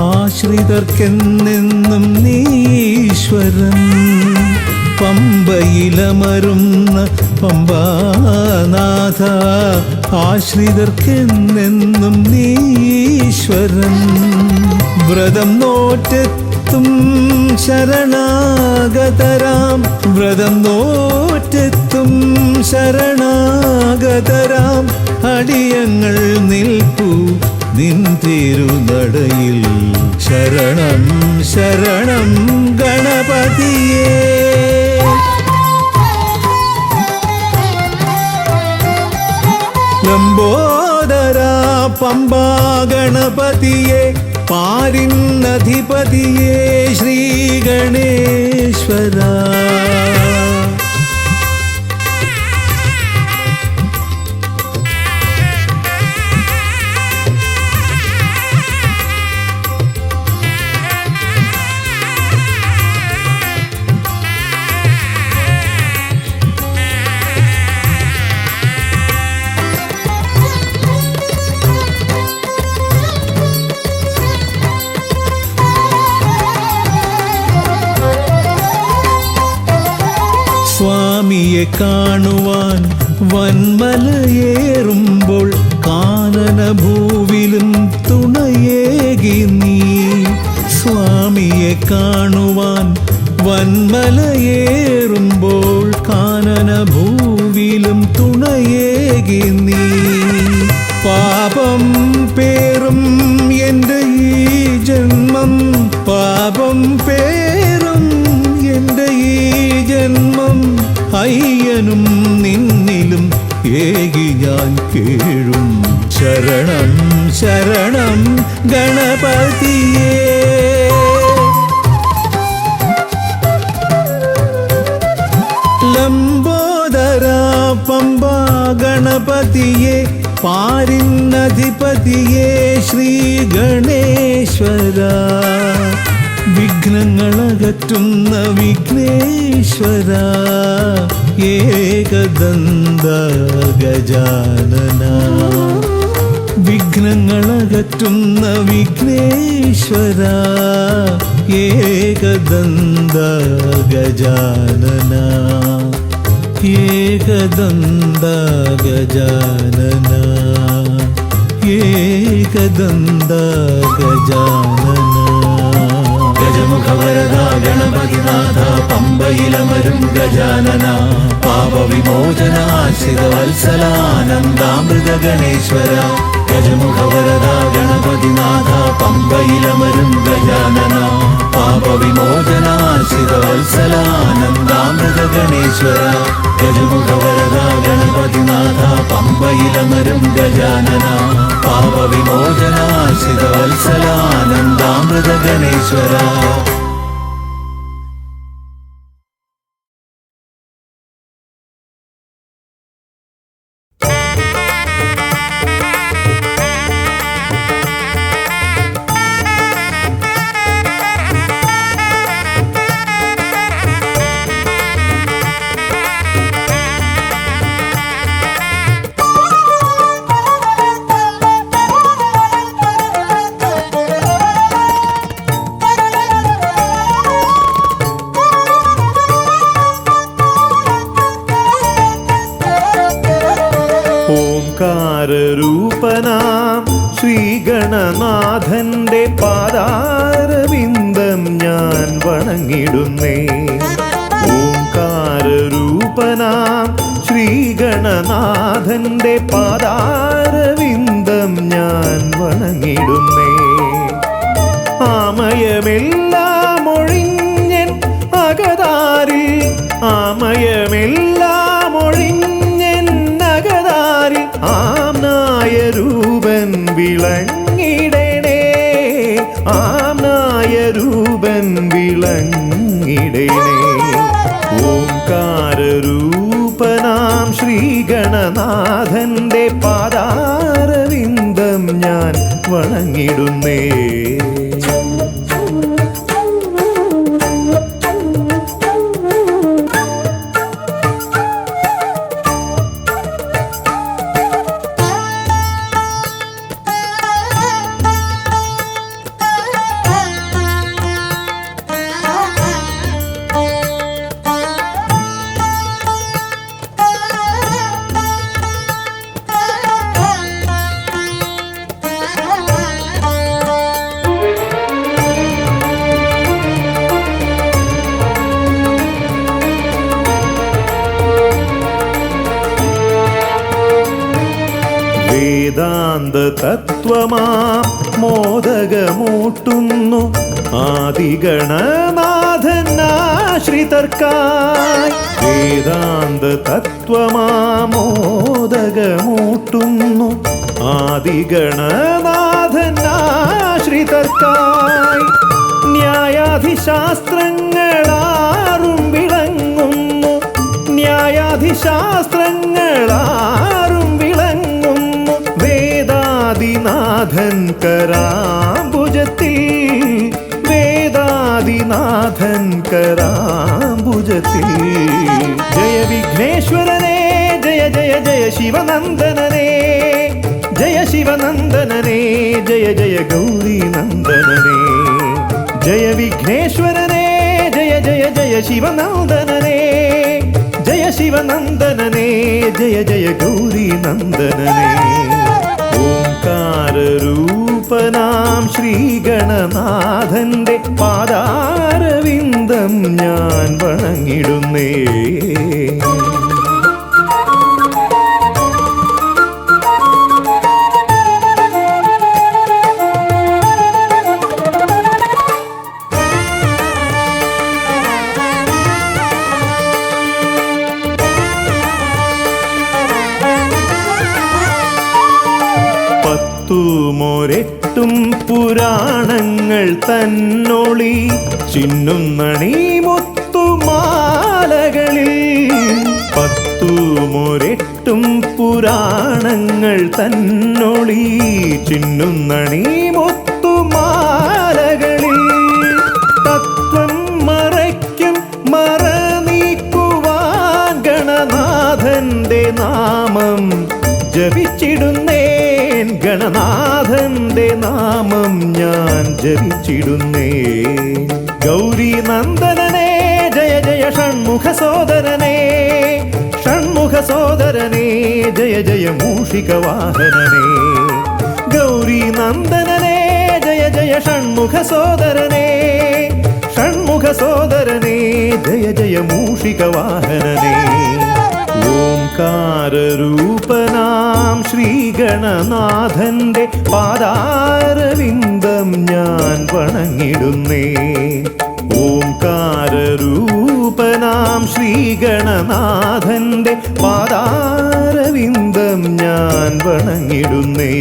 ആശ്രിതർക്കെന്നെന്നും നീശ്വരൻ പമ്പയിലമരുന്ന പമ്പാനാഥ ആശ്രിതർക്കെന്നെന്നും നീശ്വരൻ വ്രതം നോറ്റെത്തും ശരണാഗതരാം വ്രതം നോറ്റെത്തും ശരണാഗതരാം അടിയങ്ങൾ നിൽപ്പു നിൻ തിരുനടയിൽ ശരണം ശരണം ഗണപതിയേ ലംബോദര പമ്പാ ഗണപതിയെ പാരിന്നധിപതിയെ ശ്രീ ഗണേശ്വര കാണുവാൻ വന്മലയേറുമ്പോൾ കാനനഭൂവിലും തുണയേകി നീ. സ്വാമിയെ കാണുവാൻ വന്മലയേറുമ്പോൾ കാനനഭൂവിലും തുണയേകി നീ. പാപം പേറും എൻ്റെ ഈ ജന്മം, പാപം പേറും എൻ്റെ ഈ ജന്മം, അയ്യനും നിന്നിലും ഏകി ഞാൻ കേഴും. ശരണം ശരണം ഗണപതിയേ. ലംബോദര പമ്പ ഗണപതിയേ, പാരിന്നധിപതിയേ ശ്രീ ഗണേശ്വര. വിഘ്നങ്ങളകറ്റുന്ന വിഘ്നേശ്വര, ഏകദന്ത ഗജാനന. വിഘ്നങ്ങളകറ്റുന്ന വിഘ്നേശ്വര, ഏകദന്ത ഗജാനന. ഏകദന്ത ഗജാനന, ഏകദന്ത ഗജാനന. ഗജമുഖവരദ ഗണപതിനാഥ, പമ്പയിലമരും ഗജാനന. പാപവിമോചനാശ്രിതവത്സലാനന്ദാമൃത ഗണേശ്വര. ഗജമുഖവരദ ഗണപതിനാഥ, പമ്പയിലമരും ഗജാനന. പാപവിമോചനാശ്രിതവത്സലാനന്ദാമൃത ഗണേശ്വര. ഗജമുഖവരദ ഗണപതിനാഥ, പമ്പയിലമരും ഗജാനന. പാപവിമോചനാശ്രിതവത്സലാനന്ദാമൃത ഗണേശ്വര. ഓംകാരരൂപനാം ശ്രീഗണനാഥന്റെ പാദാരവിന്ദം ഞാൻ വണങ്ങിടുന്നേ. ഓംകാരരൂപനാം ശ്രീഗണനാഥന്റെ പാദാരവിന്ദം ഞാൻ വണങ്ങിടുന്നേ. ആമയമെല്ലാം ഒഴിഞ്ഞൻ അകതാരിൽ, ആമയമെല്ലാം ഒഴിഞ്ഞൻ അകതാരിൽ ആംനായ രൂപൻ വിളങ്ങിടണേ. ആംനായ രൂപൻ വിളങ്ങിടണേ. ഓംകാരരൂപനാം ശ്രീഗണനാഥന്റെ പാദാരവിന്ദം ഞാൻ വണങ്ങിടുന്നേ. വേദാന്ത തത്വമാം മോദകമൂട്ടുന്നു ആദിഗണനാഥനാശ്രിതർക്കായി. വേദാന്ത തത്വമാം മോദകമൂട്ടുന്നു ആദിഗണനാഥനാശ്രിതർക്കായി. ന്യായാധിശാസ്ത്രങ്ങളാറും വിളങ്ങുന്നു, ന്യായാധിശാസ്ത്രങ്ങളാറും വിളങ്ങുന്നു വേദാദിനാഥൻ കരാംബുജത്തിൽ. വേദാദിനാഥൻ കരാംബുജത്തിൽ. ജയ വിഘ്നേശ്വരനേ, ജയ ജയ ജയ ശിവനന്ദനനേ, ജയ ശിവനന്ദനനേ, ജയ ജയ ഗൗരീനന്ദനനേ. ജയ വിഘ്നേശ്വരനേ, ജയ ജയ ജയ ശിവനന്ദനനേ, ജയ ശിവനന്ദനനേ ജയ ജയ ഗൗരി നന്ദനനേ ഓംകാരരൂപനാം ശ്രീഗണനാഥന്റെ പാദാരവിന്ദം ഞാൻ വണങ്ങിടുന്നേ. ും പുരാണങ്ങൾ തന്നൊളി ചിന്നുന്നണി മുത്തുമാലകളിൽ. 10 പുരാണങ്ങൾ തന്നൊളി ചിന്നുന്നണി മുത്തുമാലകളിൽ. തത്വം മറയ്ക്കും മറ നീക്കുവാൻ ഗണനാഥന്റെ നാമം ജപിച്ചിടുന്നേൻ. ഗണനാഥന്റെ നാമം ഞാൻ ജപിച്ചിടുന്നേൻ. ഗൗരി നന്ദനനേ ജയ ജയ ഷൺമുഖ സോദരനേ. ഷൺമുഖ സോദരനേ ജയ ജയ മൂഷിക വാഹനനേ. ഗൗരി നന്ദനനേ ജയ ജയ ഷൺമുഖ സോദരനേ. ഷൺമുഖ സോദരനേ ജയ ജയ മൂഷിക വാഹനനേ. ഓംകാരരൂപനാം ശ്രീഗണനാഥന്റെ പാദാരവിന്ദം ഞാൻ വണങ്ങിടുന്നേ. ഓംകാരരൂപനാം ശ്രീഗണനാഥന്റെ പാദാരവിന്ദം ഞാൻ വണങ്ങിടുന്നേ.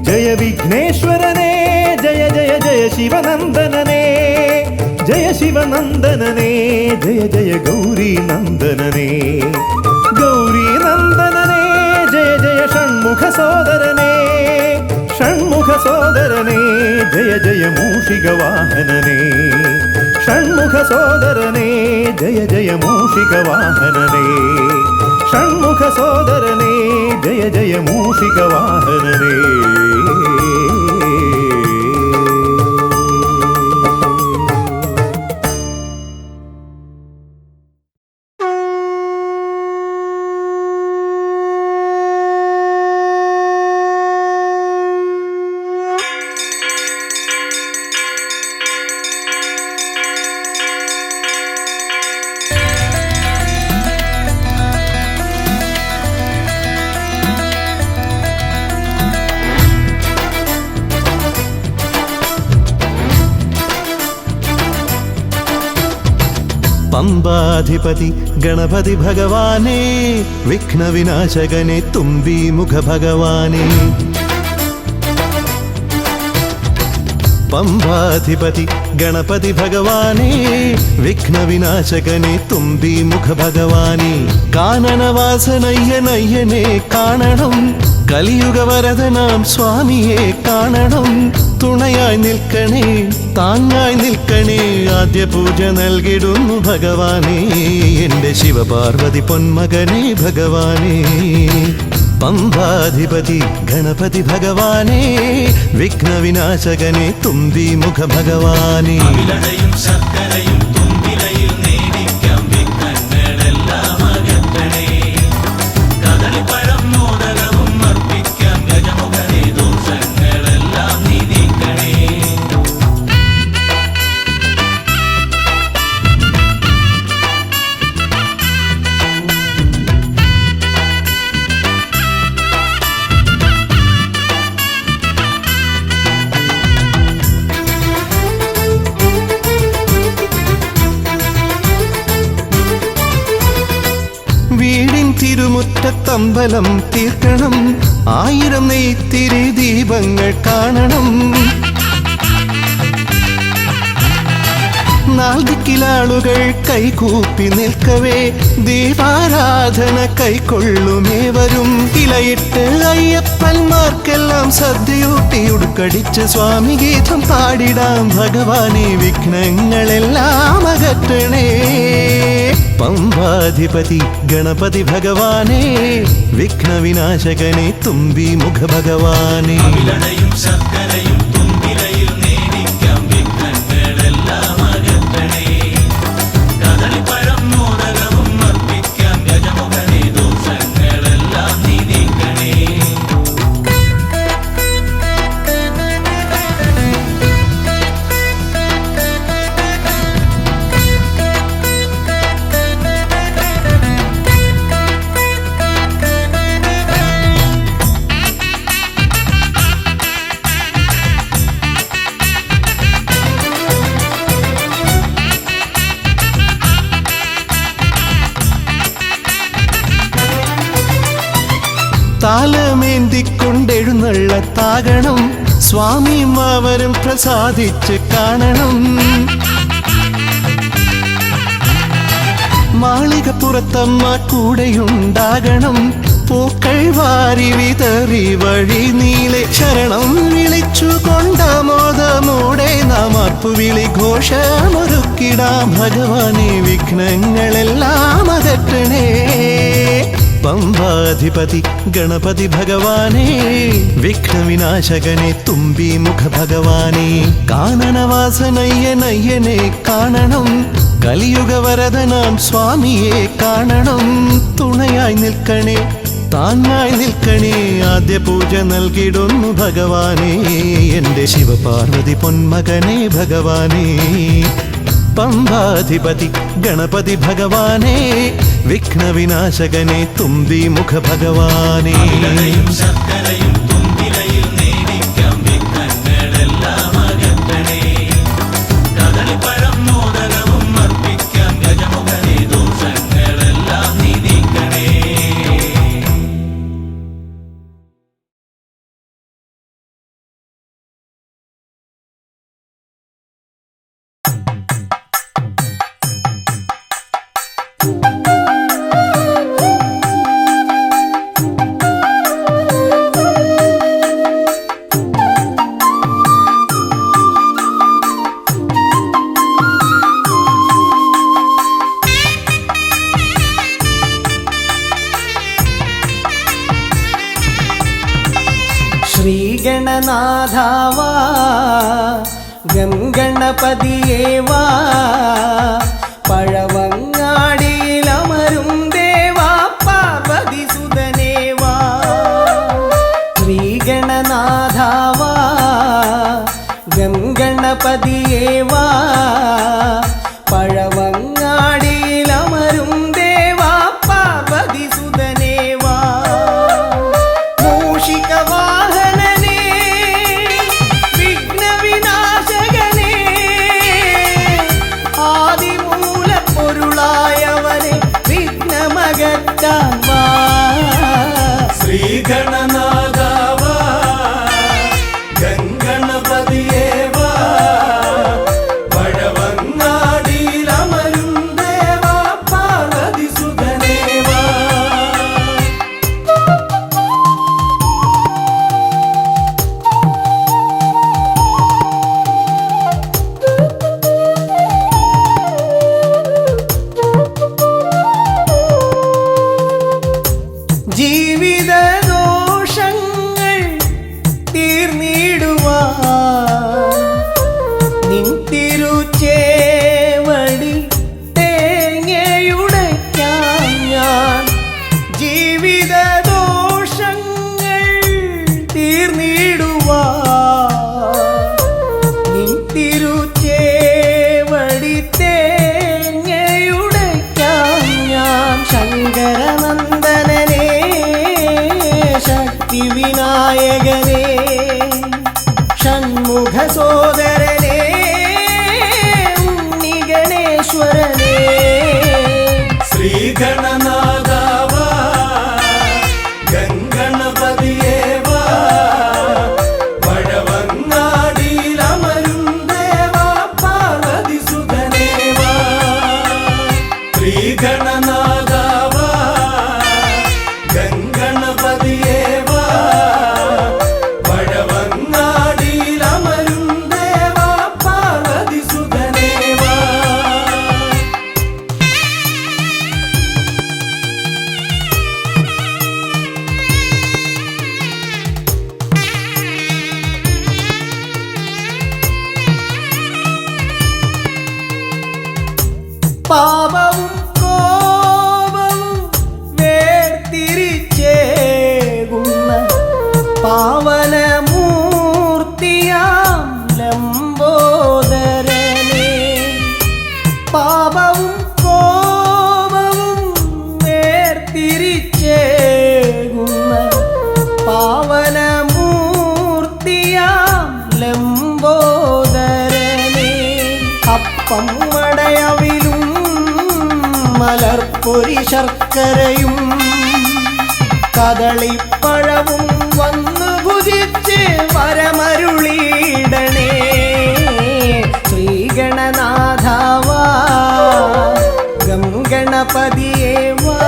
ജയ വിഘ്നേശ്വരനേ ജയ ജയ ജയ ശിവനന്ദനനേ. ജയ ശിവനന്ദനനേ ജയ ജയ ഗൗരി നന്ദനനേ. ഗൗരി നന്ദനനേ ജയ ജയ ഷൺമുഖ സോദരനേ. ഷൺമുഖ സോദരനേ ജയ ജയ മൂഷിക വാഹനനേ. ഷൺമുഖ സോദരനേ ജയ ജയ മൂഷിക വാഹനനേ. ഷൺമുഖ സോദരനേ ജയ ജയ മൂഷിക വാഹനനേ. പമ്പാധിപതി ഗണപതി ഭഗവാനേ വിഘ്നവിനാശകനെ തുമ്പി മുഖ ഭഗവാനേ. പമ്പാധിപതി ഗണപതി ഭഗവാനേ വിഘ്നവിനാശകനെ തുമ്പി മുഖ ഭഗവാനേ. കാനനവാസനയ്യനയ്യനെ കാണണം. കലിയുഗവരദനാം സ്വാമിയെ കാണണം. തുണയായി നിൽക്കണേ താങ്ങായി നിൽക്കണേ. ആദ്യ പൂജ നൽകിടുന്നു ഭഗവാനേ എൻ്റെ ശിവപാർവതി പൊന്മകനേ ഭഗവാനേ. പമ്പാധിപതി ഗണപതി ഭഗവാനേ വിഘ്നവിനാശകനെ തുമ്പി മുഖ ഭഗവാനേ. ശർക്കരയും തുമ്പിലയിൽ നേടിക്കാം വിഘ്നങ്ങളെല്ലാം അകറ്റണേ. കദളിപ്പഴം മോദകവും അർപ്പിക്കാം ഗജമുഖനെ ദോഷങ്ങളെല്ലാം നീ നീക്കണേ. വീടിൻ തിരുമുറ്റത്തമ്പലം തീർക്കണം. 1000 നെയ്ത്തിരി ദീപങ്ങൾ കാണണം. 4 ദിക്കിലാളുകൾ കൈകൂപ്പി നിൽക്കവേ ദീപാരാധന കൈക്കൊള്ളുമേവരും. ഇലയിട്ട് അയ്യപ്പന്മാർക്കെല്ലാം സദ്യയൂട്ടി ഉടുക്കടിച്ച് സ്വാമി ഗീതം പാടിടാം ഭഗവാനെ വിഘ്നങ്ങളെല്ലാം അകറ്റണേ. പമ്പാധിപതി ഗണപതി ഭഗവാനേ വിഘ്നവിനാശകനെ തുമ്പി മുഖ ഭഗവാനേ. ശർക്കരയും തുമ്പിലയിൽ നേടിക്കാം വിഘ്നങ്ങളെല്ലാം അകറ്റണേ. കദളിപ്പഴം മോദകവും അർപ്പിക്കാം താലമേന്തിക്കൊണ്ടെഴുന്നള്ളത്താകണം സ്വാമിയും അവരും പ്രസാദിച്ച് കാണണം. മാളികപ്പുറത്തമ്മ കൂടെയുണ്ടാകണം പൂക്കൾ വാരി വിതറി വഴി നീളെ ശരണം വിളിച്ചു കൊണ്ടാമോദമോടെ നാം അർപ്പുവിളി ഘോഷമൊരുക്കിടാം. ഭഗവാനെ വിഘ്നങ്ങളെല്ലാം അകറ്റണേ. പമ്പാധിപതി ഗണപതി ഭഗവാനേ വിഘ്നവിനാശകനെ തുമ്പി മുഖ ഭഗവാനേ കാനനവാസനയ്യനയ്യനെ കാണണം. കലിയുഗവരദനാം സ്വാമിയെ കാണണം. തുണയായി നിൽക്കണേ താങ്ങായി നിൽക്കണേ. ആദ്യ പൂജ നൽകിടുന്നു ഭഗവാനേ എൻ്റെ ശിവപാർവതി പൊന്മകനെ ഭഗവാനേ. പമ്പാധിപതി ഗണപതി ഭഗവാനേ വിഘ്നവിനാശകനെ തുമ്പി മുഖ ഭഗവാനേ. അവിലയും ശർക്കരയും തുമ്പിലയിൽ നേടിക്കാം വിഘ്നങ്ങളെല്ലാം അകറ്റണേ. കദളിപ്പഴം മോദകവും അർപ്പിക്കാം ഗജമുഖനെ ദോഷങ്ങളെല്ലാം നീക്കണേ. ശ്രീഗണനാഥാവാ ഗംഗണപതിയേവാ പഴവങ്ങാടിയിലമരും ദേവാ പാർവതി സുതനേവാ. ശ്രീഗണനാഥാവാ ഗംഗണപതിയേവാ പഴവങ്ങാടിയിലമരും ദേവാ പാർവതി സുതനേവാ. മൂഷികവാഹനനേ വിഘ്നവിനാശകനേ ആദിമൂലപ്പൊരുളായവനെ വിഘ്നമകറ്റാൻ വാ. ശ്രീഗണനാഥാവാ ഗംഗണപതിയേവാ പഴവങ്ങാടിയിലമരും ദേവാ പാർവതി സുതനേവാ. ജീവിത ദോഷങ്ങൾ തീർന്നിടുവാൻ നിൻ തിരുച്ചേവടി തേങ്ങയുടയ്ക്കാൻ ഞാൻ. ജീവിത ദോഷങ്ങൾ തീർന്നിടുവാൻ നിൻ തിരുച്ചേവടി തേങ്ങയുടയ്ക്കാൻ ഞാൻ. ശങ്കരനന്ദനനേ ശക്തി വിനായകനേ ഷൺമുഖ സോദരനേ ഉണ്ണിഗണേശ്വരനേ. ശ്രീഗണനാഥാവാ ഗംഗണപതിയേവാ പഴവങ്ങാടിയിലമരും ദേവാ പാർവതി സുതനേവാ. ശ്രീഗണനാഥാവാ ഗംഗണപതിയേവാ പഴവങ്ങാടിയിലമരും ദേവാ പാർവതി സുതനേവാ. പാപവും കോപവും വേർതിരിച്ചേകുന്ന പാവനമൂർത്തിയാം ലംബോദരനേ. പാപവും കോപവും വേർതിരിച്ചേകുന്ന പാവനമൂർത്തിയാം ലംബോദരനേ. അപ്പം മടയവിലും മലർപ്പൊരി ശർക്കരയും കദളിപ്പഴവും വന്നു ഭുജിച്ച് വരമരുളിയിടണേ ശ്രീഗണനാഥാവാ ഗം ഗണപതിയേ വാ